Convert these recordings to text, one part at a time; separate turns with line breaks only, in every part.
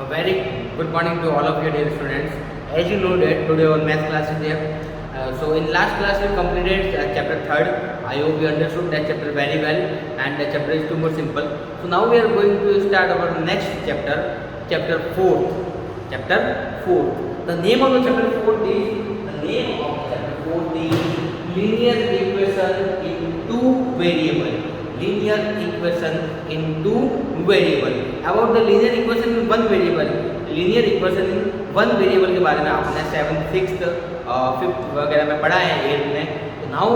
very good morning to all of you dear students. As you know that today our math class is there. So in last class we completed chapter 3rd. I hope you understood that chapter very well and the chapter is too more simple. So now we are going to start our next chapter, chapter 4th. Chapter 4th. The name of the chapter 4th is linear equation in two variable. Linear equation in two variable. About the linear equation in one variable, linear equation in one variable के बारे में आपने 7th, 6th, 5th वगैरह में पढ़ा है 8th में. तो now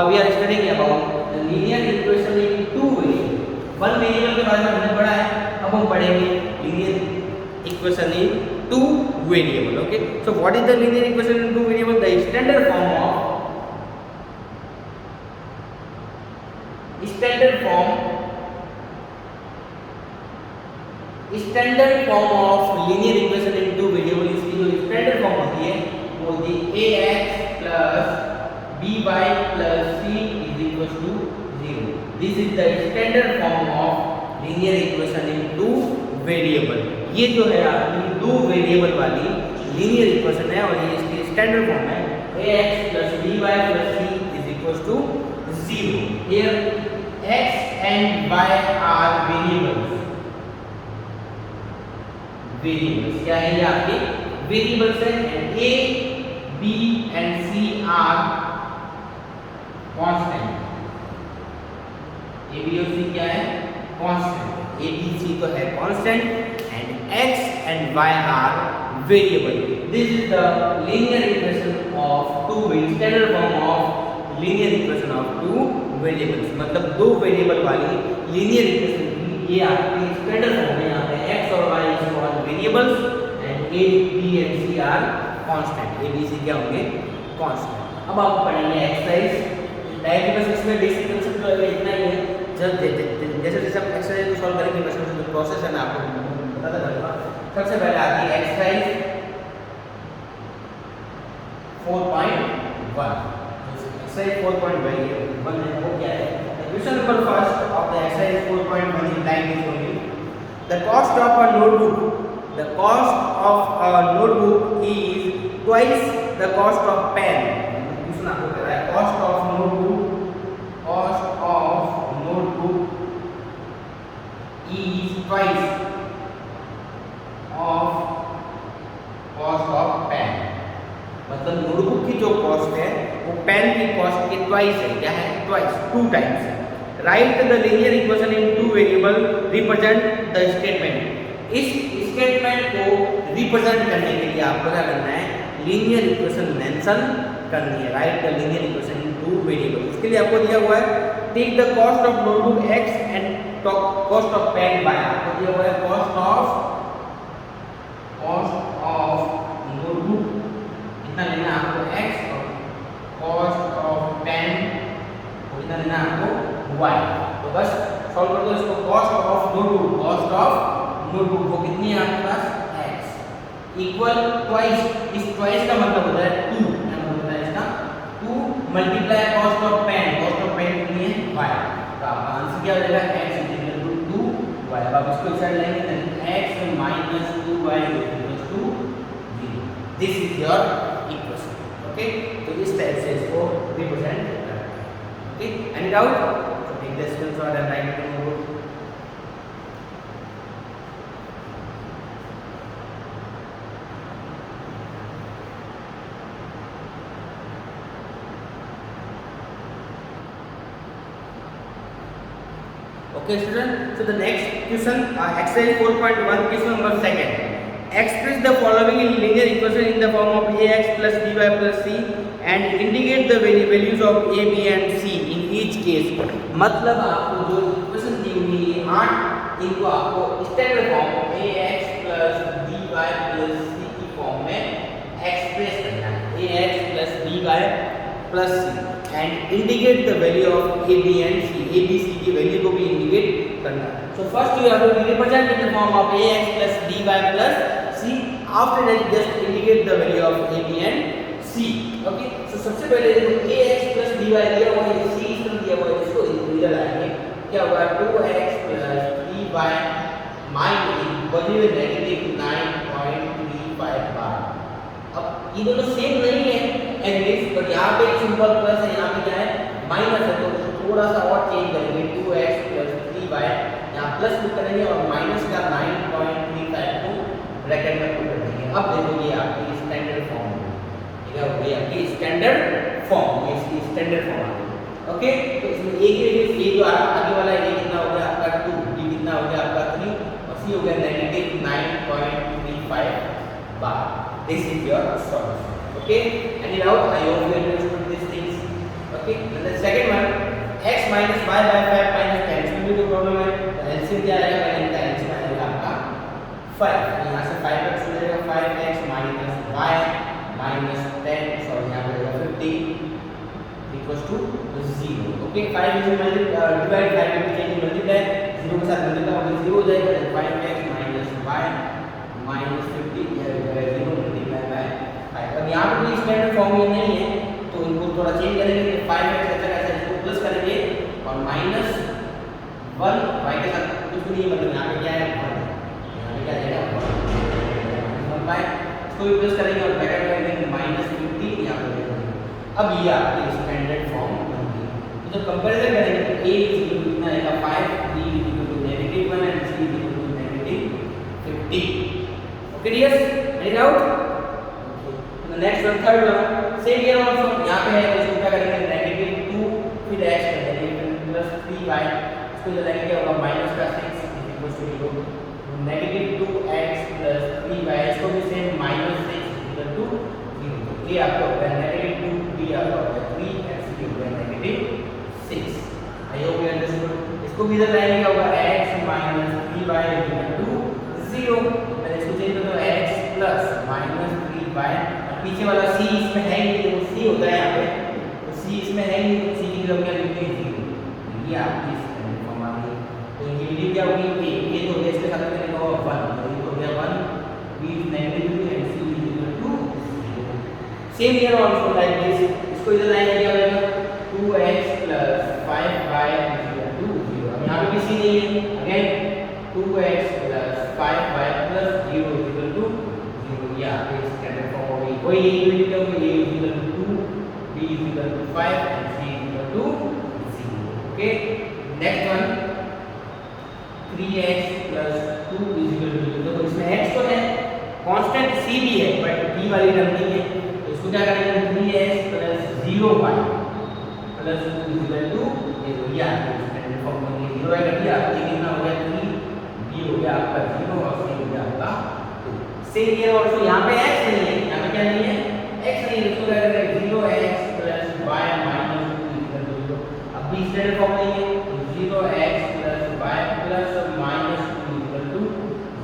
we are studying about the linear equation in two variable. One variable के बारे में हमने पढ़ा है, अब हम पढ़ेंगे linear equation in two variable. Okay, so what is the linear equation in two variable? The standard form of linear equation in two variable, इसकी जो स्टैंडर्ड फॉर्म होती है वो होती है ax plus by plus c is equals to 0. This is the standard form of linear equation in two variable. ये जो है आपकी दो वेरिएबल वाली linear equation है और ये इसकी स्टैंडर्ड फॉर्म है ax plus by plus c is equals to 0. Here x and y are variables. क्या है ये आपके वेरिएबल्स हैं and a, b and c are constant. a, b और c क्या है? Constant. a, b, c तो है constant and x and y are variable. This is the linear equation of two variables. Standard form of linear equation of two variables. मतलब दो variable वाली linear equation की ये आपकी स्टैंडर्ड फॉर्म है. यहाँ पे x और y is called variables and a, b and c are constant. a, b, c क्या होंगे? Constant. अब आप पढ़ेंगे एक्सरसाइज. डायरेक्ट इसमें बेसिक कंसेप्ट तो इतना ही है. जैसे जैसे हम एक्सरसाइज को सॉल्व करेंगे बस जो प्रोसेस है मैं आपको बताता रहूँगा. सबसे पहले आती है एक्सरसाइज 4.1. एक्सरसाइज 4.1 है वो क्या है? Question number first of the exercise 4.1 is like this only. The cost of a notebook is twice the cost of pen. Question आपको कह रहा है cost of notebook is twice of cost of pen. मतलब notebook की जो cost है वो pen की कॉस्ट के ट्वाइस है. क्या है? ट्वाइस, 2 टाइम्स है. Write the linear equation in two variable represent the statement. इस स्टेटमेंट को रिप्रेजेंट करने के लिए आपको क्या करना है? लीनियर इक्वेशन मेंशन करनी है. Write the linear equation in two variable. इसके लिए आपको दिया हुआ है take the cost of notebook x and cost of pen y. आपको दिया हुआ है कॉस्ट ऑफ नोटबुक कितना लेना आपको x और कॉस्ट ऑफ पेन कितना लेना आपको y. तो बस सॉल्व कर दो इसको. कॉस्ट ऑफ नोटबुक वो कितनी है आपके पास? x equal twice. इस ट्वाइस का मतलब होता है 2. क्या मतलब होता है इसका? 2 multiply cost of pen. Cost of pen कितनी है? y. तो आपका आंसर क्या हो जाएगा? x equal to 2y. अब आप इसको इस साइड लाएंगे तो x minus 2y equal to 0. This is your equation. Okay, तो इस टाइप से इसको रिप्रेजेंट करना है. Okay, any doubt? So take the screenshot and write it in your book. Okay student, so the next question, exercise 4.1, question number 2. Express the following in linear equation in the form of ax plus by plus c and indicate the values of a, b and c in each case. मतलब आपको जो equation दी हुई है 8 इनको आपको standard form ax plus by plus c की form में express करना है. ax plus by plus c and indicate the value of a, b and c. a, b, c की वैल्यू को भी इंडिकेट करना है. So first you have to represent in the form of ax plus by plus c. After that just indicate the value of a, b and c. Okay, so सबसे पहले जो ax plus by दिया हुआ है, c इसमें दिया हुआ है, इसको इधर लाएंगे. क्या होगा? 2x plus 3y minus value है -9 ये दोनों सेम नहीं है एज इट इज, बट यहाँ पे सिंपल प्लस है, यहाँ पे क्या है माइनस है, तो थोड़ा सा और चेंज करेंगे 2x + 3y, यहाँ प्लस पुट करेंगे और माइनस का 9.35 को ब्रैकेट में पुट कर देंगे। अब देखो ये आपकी स्टैंडर्ड फॉर्म है, ठीक है, ये आपकी स्टैंडर्ड फॉर्म, ये इसकी स्टैंडर्ड फॉर्म आ गई। ओके, तो इसमें एक ही ये जो आगे वाला है ये कितना हो गया आपका 2, ये कितना हो गया आपका 3 और c हो गया -9.35 बार। This is your solution. Okay, any doubt? I hope you understood this things. Okay, and the second one x - y / 5 - 10, इसमें भी कोई प्रॉब्लम है, तो एलसीएम क्या आएगा, पहले इनका एलसीएम आएगा आपका 5, यहाँ से 5 का हो जाएगा 5x - y - 10, सॉरी यहाँ पे होगा 50 = 0। ओके, 5 इज डिवाइड 5 में चेंज मल्टीप्लाई 0 के साथ मल्टीप्लाई होगा 0 हो जाएगा, 5x - y - 50 या 0 मल्टीप्लाई बाय 5। अब यहाँ पे भी स्टैंडर्ड फॉर्म में नहीं है तो इनको थोड़ा चेंज करेंगे, 5x ऐसा कैसे इसको प्लस करेंगे और -1 y के साथ कुछ भी नहीं, मतलब यहाँ पे क्या है 1, यहाँ पे क्या आ जाएगा 1 बाय, इसको भी प्लस करेंगे और ब्रैकेट में देंगे -50 यहाँ पे देंगे। अब ये आपकी स्टैंडर्ड फॉर्म बन गई। तो जब कंपैरिजन करेंगे तो a कितना आएगा 5, b -1 and c -50। Okay dears, any doubt? Okay, next one, third one, same here also, यहाँ पे है इसको क्या करेंगे -2 फिर x कर देंगे प्लस 3y, इसको जो लेंगे होगा माइनस का 6 = 0, -2x + 3y, इसको भी सेम -6 = 0, तो ये आपका हो गया -2, b आपका हो गया 3 and c हो गया -6। आई होप यू अंडरस्टूड। इसको भी इधर लाएंगे होगा x - 3y = 0, पहले इसको चेंज कर दो x + -3y, पीछे वाला c इसमें है ही नहीं, तो c होता है यहाँ पे, तो c इसमें है ही नहीं, तो c की जगह क्या लिखते हैं 0। ये आपकी स्टैंडर्ड फॉर्म आ गई। तो इनकी वैल्यू क्या होगी, a ये तो होगा, इसके साथ में लिखा होगा 1, तो ये हो गया 1, b is -2 and c is equal to 0। Same here also like this, इसको इधर लाएंगे क्या हो जाएगा 2x + 5y = 0। अब यहाँ पे भी c नहीं है, अगेन 2x + 5y + 0 = 0। ये आपके स्टैंडर्ड फॉर्म हो गई। कोई एक वैल्यू क्या होगी, a = 2, b = 5 and c = 0। Okay, next one 3x + 2 = 0। देखो इसमें x तो है, कांस्टेंट c भी है, बट b वाली टर्म नहीं है, तो इसको क्या करेंगे 3x + 0y + 2 = 0। ये आपके स्टैंडर्ड फॉर्म में 0y कर दिया, ये कितना हो गया 3, b हो गया आपका 0 और c हो गया आपका 2। सेम हियर आल्सो, यहाँ पे x नहीं है, यहाँ पे क्या नहीं है, x नहीं है, इसको क्या करेंगे 0x + y - 2 = 0। अब भी स्टैंडर्ड फॉर्म नहीं है, तो 0x + y + -2 =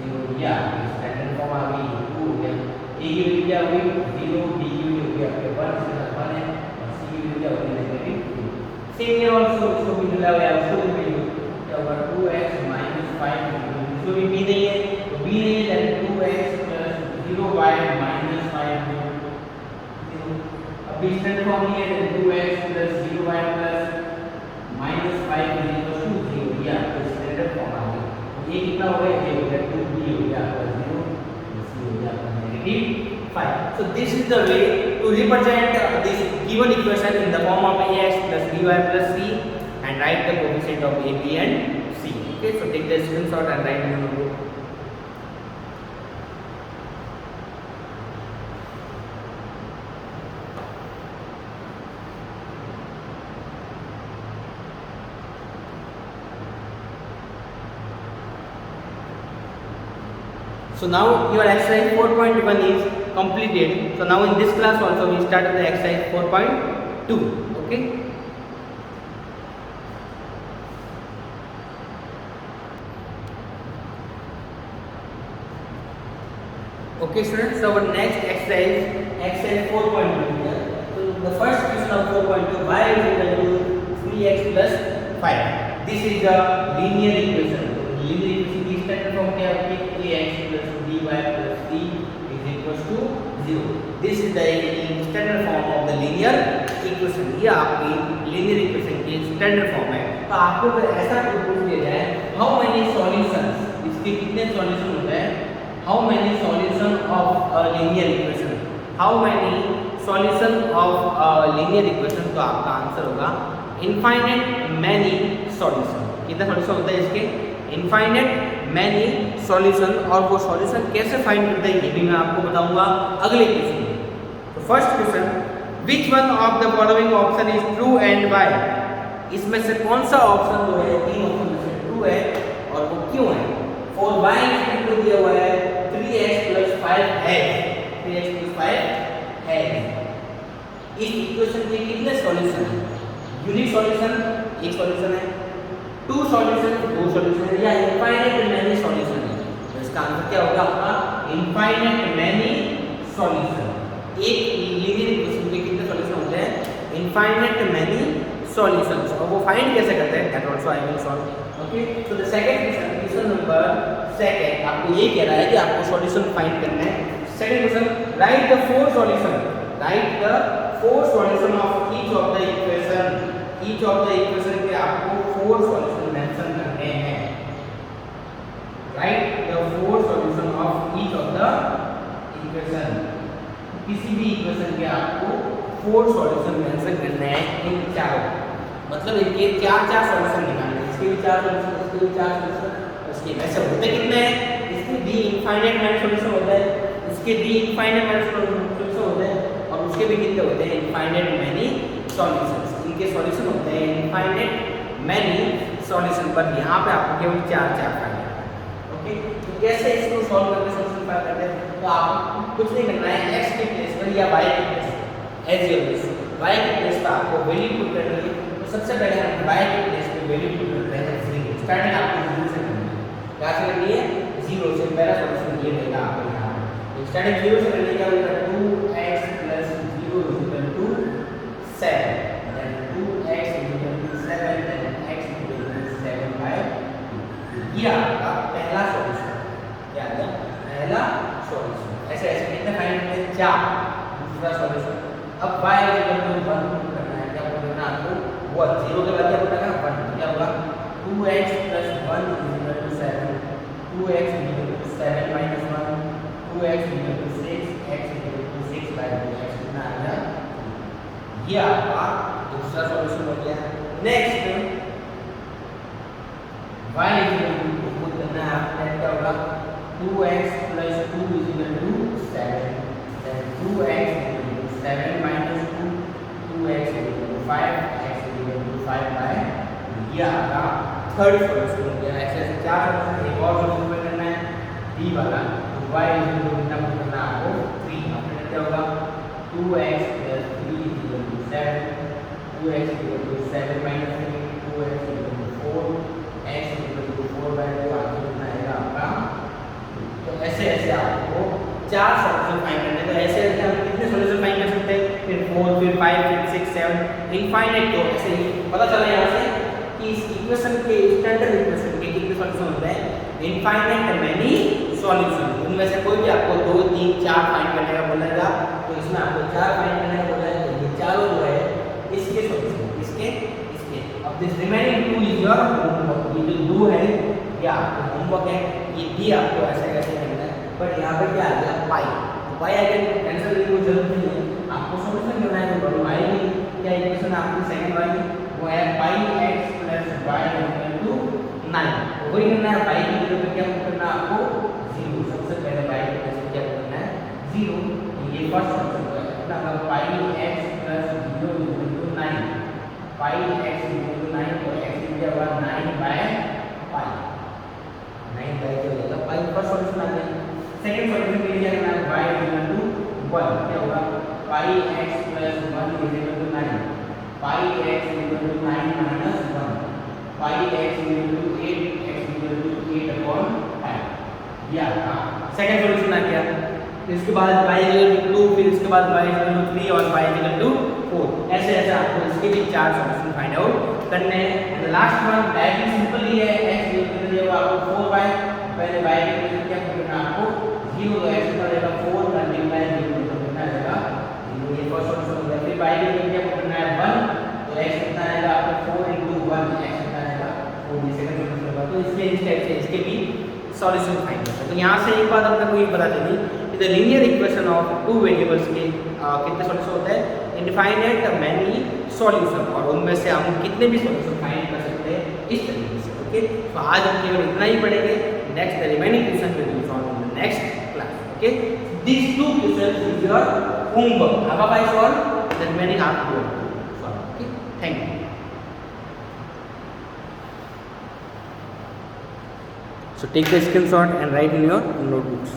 0। या स्टैंडर्ड फॉर्म आ गई, 2 हो गया। a की वैल्यू क्या होगी 0, b की वैल्यू हो गया आपके 1 से 1 है और c की वैल्यू क्या होगी -2। सेम हियर आल्सो, इसको भी मिला हुआ है, उसको भी वैल्यू क्या होगा 2x - 5, इसको भी b नहीं है, तो b नहीं है, देन 2x + 0y - 5 0। अब भी स्टैंडर्ड फॉर्म नहीं है, देन 2x + 0y + -5 = 0। ये आपका स्टैंडर्ड फॉर्म आ गया। ये कितना हो गया, ये हो गया 2b हो गया आपका 0, c हो गया आपका -5। So this is the way to represent this given equation in the form of ax + by + c and write the coefficient of a, b and c. Okay, so take the screenshot and write in your notebook. So now your exercise 4.1 is completed. So now in this class also we started the exercise 4.2. Okay. Okay students, so our next exercise 4.2. So the first question of 4.2, y is equal to 3x plus 5. This is a linear equation. Linear equation की standard form क्या होगी, ax plus by plus c is equals to 0. This is the standard form of the linear equation. ये आपकी linear equation की standard form है। तो आपको अगर ऐसा पूछ दिया जाए, how many solutions, इसके कितने सॉल्यूशन होते हैं, how many solution of a linear equation, how many solution of linear equation, तो आपका आंसर होगा इनफाइनाइट मैनी सॉल्यूशन। कितना सॉल्यूशन होता है इसके? Infinite many solution. और वो सॉल्यूशन कैसे फाइंड करते हैं ये भी मैं आपको बताऊंगा अगले क्वेश्चन में। तो first question, which one of the following option is true and why? इसमें से कौन सा ऑप्शन जो है, तीन ऑप्शन में से ट्रू है और वो क्यों है? फॉर वाई इक्वल दिया हुआ है 3x + 5 है, 3x + 5 है। इस इक्वेशन के कितने सॉल्यूशन है? यूनिक सॉल्यूशन एक सॉल्यूशन है, टू सॉल्यूशन दो सॉल्यूशन है, या इनफाइनाइट मैनी सॉल्यूशन है? तो इसका आंसर क्या होगा आपका? Infinite many solution. एक लीनियर इक्वेशन के कितने सॉल्यूशन होते हैं? Infinite many solutions. और वो फाइंड कैसे करते हैं? That also I will solve. Okay, so the second question, question number second, आपको ये कह रहा है कि आपको सॉल्यूशन फाइंड करना है। Second question, right the four solution, right the four solution of each of the equation. Each of the equation के आपको फोर सॉल्यूशन मेंशन करने हैं। Right the four solution of each of the equation. किसी भी equation के आपको four solution mention करने हैं, इन चारों, मतलब इनके चार सॉल्यूशन निकालने हैं। इसके भी चार सॉल्यूशन, इसके भी चार सॉल्यूशन, इसके वैसे होते कितने हैं? इसके डी इनफाइनाइट मैनी सॉल्यूशन होता है, इसके डी इनफाइनाइट मैनी सॉल्यूशन होते हैं, और उसके भी कितने होते हैं? Infinite many solutions. इनके सॉल्यूशन होते हैं इनफाइनाइट मैनी सॉल्यूशन, पर यहाँ पे आपको केवल चार फाइंड करना है। ओके, तो कैसे इसको सॉल्व करके सॉल्यूशन फाइंड करते हैं? तो आपको कुछ नहीं करना है, x के प्लेस पर या y के प्लेस पर, एज यूर विश, y के प्लेस पर आपको वैल्यू पुट करनी है। तो सबसे पहले हम y के प्लेस पे वैल्यू पुट करते हैं 0। स्टार्टिंग आपको 0 से करनी है। क्या से करनी है? 0 से। पहला सॉल्यूशन ये रहेगा आपको यहाँ पे। तो स्टार्टिंग 0 से करने क्या होगा? 2x + 0 = 7, then 2x = 7, then x = 7/2। ये आपका पहला सॉल्यूशन। क्या आ गया? पहला सॉल्यूशन। ऐसे ऐसे कितने फाइंड करते हैं? 4। दूसरा सॉल्यूशन, अब y = 1 पुट करना है। क्या पुट करना है आपको? 1। 0 के बाद क्या पुट करना है? 1। क्या होगा? 2x + 1 = 7, 2x = 7 - 1, 2x = 6, x = 6/2। x कितना आ गया? ये आपका दूसरा सॉल्यूशन हो गया। नेक्स्ट y = पुट करना है आपको। क्या होगा? 2x + 2 = 7, then 2x = 7 - 2, 2x = 5, x = 5/2। ये आपका थर्ड सॉल्यूशन हो गया। ऐसे ऐसे चार सॉल्यूशन। एक और सॉल्यूशन करना है डी वाला, तो y = कितना पुट करना है आपको? 3। अपने क्या होगा? 2x + 3 = 7, 2x = 7 - 3, 2x = 4, x = 4/2। आगे कितना आएगा आपका? तो ऐसे ऐसे आपको चार सॉल्यूशन फाइंड करने हैं। तो ऐसे ऐसे हम कितने सॉल्यूशन फाइंड कर सकते हैं? फिर 4, फिर 5, फिर 6, 7, इनफाइनाइट। तो ऐसे ही पता चला यहाँ से कि इस इक्वेशन के, स्टैंडर्ड इक्वेशन के कितने सॉल्यूशन होते हैं? Infinite many solution. उनमें से कोई भी आपको 2, 3, 4 फाइंड करने का बोलेगा, तो इसमें आपको 4 फाइंड करने का बोला है। तो ये चारों जो है इसके सॉल्यूशन, इसके इसके। अब this remaining 2 is your homework. ये जो 2 है ये आपको होमवर्क है, ये भी आपको ऐसे कैसे करना है। बट यहाँ पे क्या आ गया? पाई। तो पाई आगे कैंसिल करने की जरूरत नहीं है, आपको सॉल्यूशन करना है। तो पाई क्या इक्वेशन आपकी सेकंड वाली वो है पाई x + y = 9। वही करना है। पाई की जगह पे क्या करना है आपको? 0। सबसे पहले पाई की जगह पे क्या करना है? 0। ये फर्स्ट सॉल्यूशन है। अपना पाई x + 0 = 9, पाई x = 9, तो x क्या होगा? 9/पाई। 9/, क्या होगा? पाई फर्स्ट सॉल्यूशन आ गया। सेकंड सॉल्यूशन के लिए क्या करना है? y = 1। क्या होगा? पाई x + 1 = 9, पाई x = 9 - 1, पाई x = 8, x = 8/5। ये आपका सेकंड सॉल्यूशन आ गया। फिर इसके बाद y = 2, फिर इसके बाद y = 3 और y = 4। ऐसे ऐसे आपको इसके भी चार सॉल्यूशन फाइंड आउट करने हैं। And last one directly simple ही है। x = दिया हुआ आपको 4y, पहले y के लिए क्या करना है आपको? 0। तो x का रहेगा 4 × 0 तो कितना आएगा? 0। ये फर्स्ट सॉल्यूशन हो गया। फिर y के लिए क्या करना है? 1, तो x कितना आएगा आपको? 4 × 1, x कितना आएगा? 4। ये सेकंड सॉल्यूशन होगा। तो इसके इस टाइप से इसके भी सॉल्यूशन फाइंड करते हैं। तो यहाँ से एक बात अपने को ये पता चली कि the linear equation of two variables के कितने सॉल्यूशन होते हैं, इनफाइनाइट मैनी सॉल्यूशन, और उनमें से हम कितने भी सॉल्यूशन फाइंड कर सकते हैं इस तरीके से। ओके, तो आज हम केवल इतना ही पढ़ेंगे। Next the remaining question will be solved in the next class. Okay, these two questions is your homework. Have I solved? The remaining half you have to solve. Okay, thank you. So take the screenshot and write in your notebooks.